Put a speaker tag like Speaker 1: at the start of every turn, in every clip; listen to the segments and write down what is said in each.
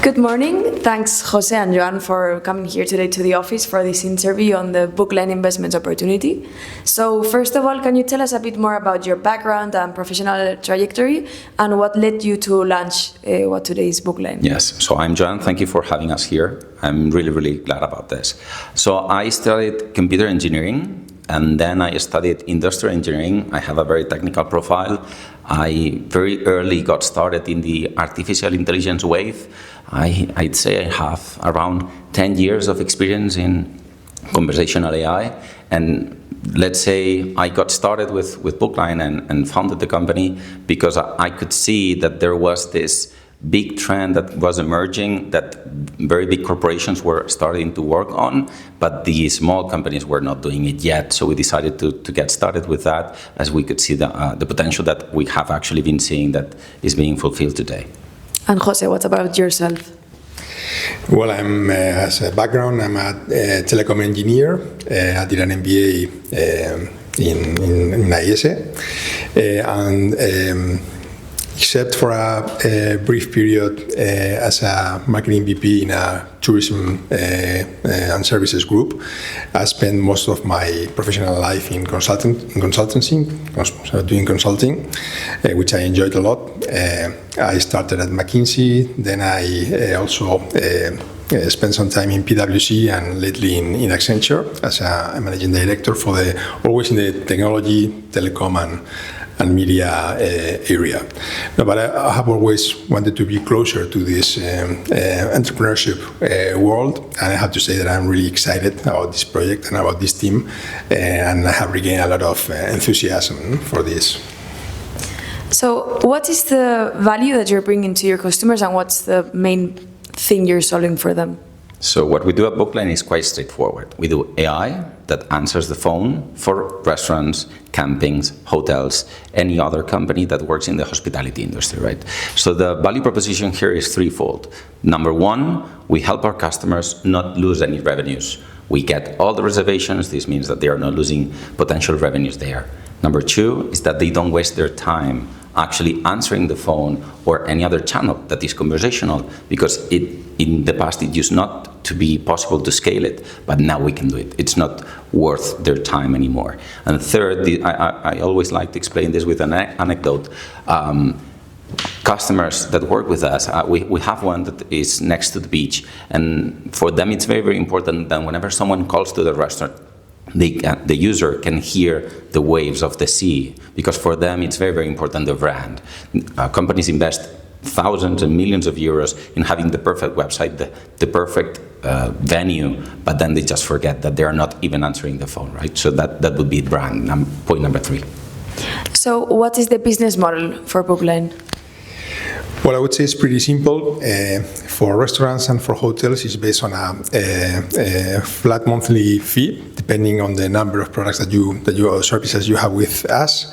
Speaker 1: Good morning. Thanks, Jose and Joan, for coming here today to the office for this interview on the Bookline investment opportunity. So first of all, can you tell us a bit more about your background and professional trajectory and what led you to launch what today is Bookline?
Speaker 2: Yes, so I'm Joan. Thank you for having us here. I'm really glad about this. So I studied computer engineering and then I studied industrial engineering. I have a very technical profile. I very early got started in the artificial intelligence wave. I'd say I have around 10 years of experience in conversational AI. And let's say I got started with Bookline and founded the company because I could see that there was this big trend that was emerging that very big corporations were starting to work on, but the small companies were not doing it yet. So we decided to get started with that as we could see the potential that we have actually been seeing that is being fulfilled today.
Speaker 1: And Jose, what about yourself?
Speaker 3: Well, as a background, I'm a telecom engineer. I did an MBA in IESE. Except for a brief period as a marketing VP in a tourism and services group, I spent most of my professional life in consultancy, doing consulting, which I enjoyed a lot. I started at McKinsey, then I also spent some time in PwC and lately in Accenture as a managing director for always in the technology, telecom and media area. No, but I have always wanted to be closer to this entrepreneurship world, and I have to say that I'm really excited about this project and about this team, and I have regained a lot of enthusiasm for this.
Speaker 1: So what is the value that you're bringing to your customers, and what's the main thing you're solving for them?
Speaker 2: So what we do at Bookline is quite straightforward. We do AI that answers the phone for restaurants, campings, hotels, any other company that works in the hospitality industry, right? So the value proposition here is threefold. Number one, we help our customers not lose any revenues. We get all the reservations. This means that they are not losing potential revenues there. Number two is that they don't waste their time actually answering the phone or any other channel that is conversational, because in the past it used not to be possible to scale it, but now we can do it. It's not worth their time anymore. And third, I always like to explain this with an anecdote. Customers that work with us, we have one that is next to the beach, and for them it's very important that whenever someone calls to the restaurant, the user can hear the waves of the sea, because for them it's very important, the brand. Companies invest thousands and millions of euros in having the perfect website, the perfect venue, but then they just forget that they are not even answering the phone, right? So that would be brand, point number three.
Speaker 1: So what is the business model for Bookline?
Speaker 3: Well, I would say it's pretty simple. For restaurants and for hotels, it's based on a flat monthly fee, depending on the number of products that you services you have with us.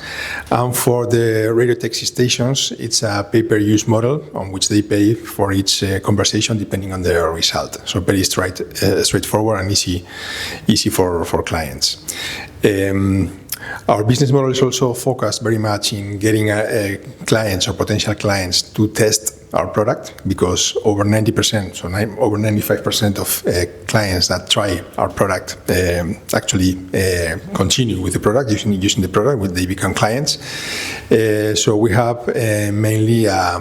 Speaker 3: And for the radio taxi stations, it's a pay-per-use model on which they pay for each conversation, depending on their result. So very straightforward and easy for clients. Our business model is also focused very much in getting clients or potential clients to test our product, because over 90%, so over 95% of clients that try our product actually continue with the product, using the product when they become clients. So we have mainly a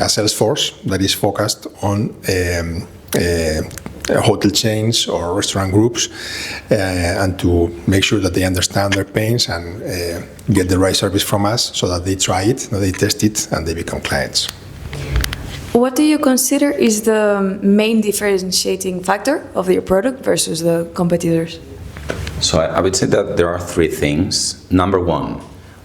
Speaker 3: sales force that is focused on hotel chains or restaurant groups, and to make sure that they understand their pains and get the right service from us, so that they try it, they test it, and they become clients.
Speaker 1: What do you consider is the main differentiating factor of your product versus the competitors?
Speaker 2: So I would say that there are three things. Number one,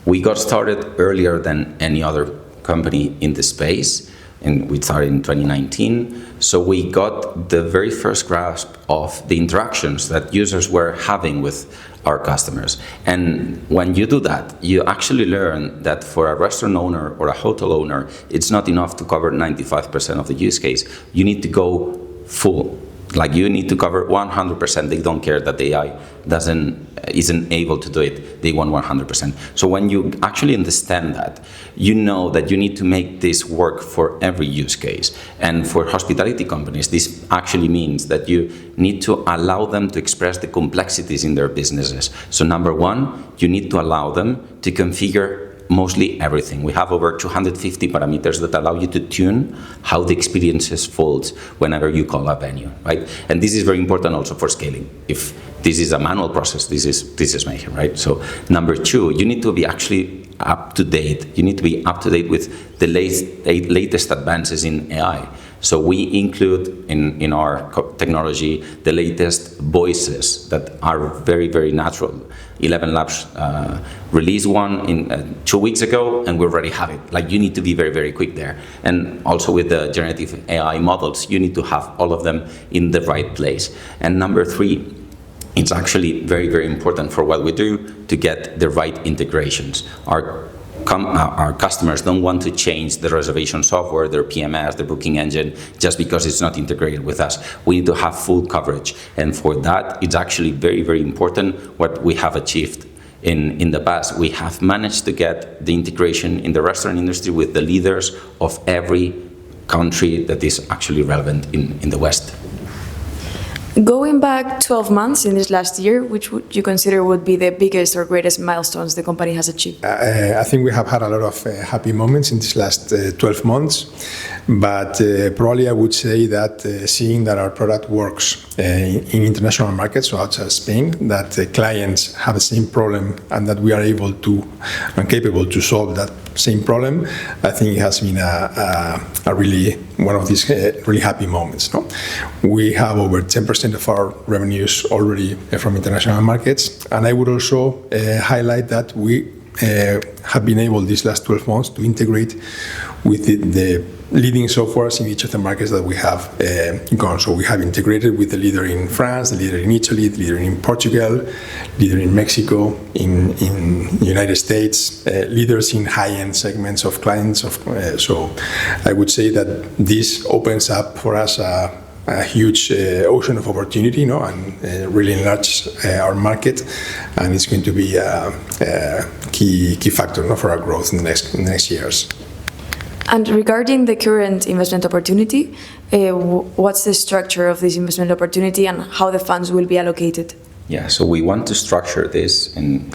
Speaker 2: we got started earlier than any other company in the space, and we started in 2019. So we got the very first grasp of the interactions that users were having with our customers. And when you do that, you actually learn that for a restaurant owner or a hotel owner, it's not enough to cover 95% of the use case. You need to go full. Like you need to cover 100%. They don't care that the AI isn't able to do it. They want 100%. So when you actually understand that, you know that you need to make this work for every use case. And for hospitality companies, this actually means that you need to allow them to express the complexities in their businesses. So number one, you need to allow them to configure mostly everything. We have over 250 parameters that allow you to tune how the experiences folds whenever you call a venue, right? And this is very important also for scaling. If this is a manual process, this is mayhem, right? So number two, you need to be actually up to date. You need to be up to date with the latest advances in AI. So we include in our technology the latest voices that are very, very natural. 11 Labs released one in 2 weeks ago, and we already have it. Like, you need to be very, very quick there. And also with the generative AI models, you need to have all of them in the right place. And number three, it's actually very, very important for what we do to get the right integrations. Our customers don't want to change the reservation software, their PMS, their booking engine, just because it's not integrated with us. We need to have full coverage. And for that, it's actually very, very important what we have achieved in the past. We have managed to get the integration in the restaurant industry with the leaders of every country that is actually relevant in the West.
Speaker 1: Going back 12 months in this last year, which would you consider would be the biggest or greatest milestones the company has achieved?
Speaker 3: I think we have had a lot of happy moments in these last 12 months, but probably I would say that seeing that our product works in international markets, so outside Spain, that clients have the same problem and that we are able to and capable to solve that same problem, I think it has been a really one of these really happy moments. No? We have over 10% of our revenues already from international markets, and I would also highlight that we have been able these last 12 months to integrate with the leading softwares in each of the markets that we have gone. So we have integrated with the leader in France, the leader in Italy, the leader in Portugal, leader in Mexico, in the United States, leaders in high-end segments of clients. So I would say that this opens up for us a huge ocean of opportunity, and really enlarge our market, and it's going to be a key factor for our growth in the next years.
Speaker 1: And regarding the current investment opportunity, what's the structure of this investment opportunity and how the funds will be allocated?
Speaker 2: Yeah, so we want to structure this in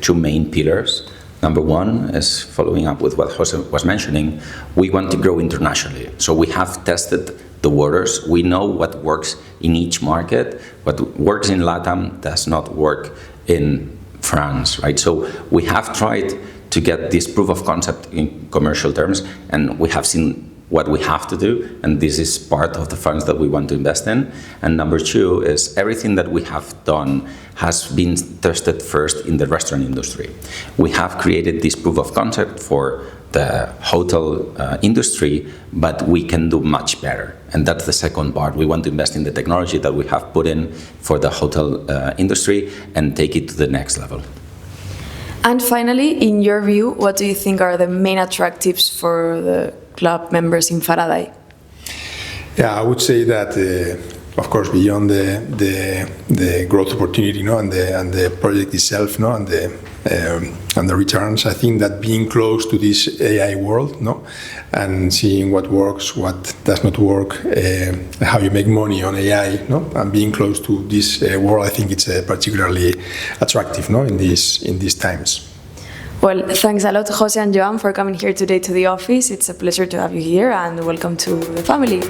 Speaker 2: two main pillars. Number one is following up with what Jose was mentioning. We want to grow internationally. So we have tested the waters. We know what works in each market. What works in LATAM does not work in France, right? So we have tried to get this proof of concept in commercial terms, and we have seen what we have to do, and this is part of the funds that we want to invest in. And number two is everything that we have done has been tested first in the restaurant industry. We have created this proof of concept for the hotel industry, but we can do much better. And that's the second part. We want to invest in the technology that we have put in for the hotel industry and take it to the next level.
Speaker 1: And finally, in your view, what do you think are the main attractives for the club members in Faraday?
Speaker 3: Yeah, I would say that, of course, beyond the growth opportunity, and the project itself, and the returns, I think that being close to this AI world, and seeing what works, what does not work, how you make money on AI, and being close to this world, I think it's particularly attractive, in these times.
Speaker 1: Well, thanks a lot, Jose and Joan, for coming here today to the office. It's a pleasure to have you here, and welcome to the family.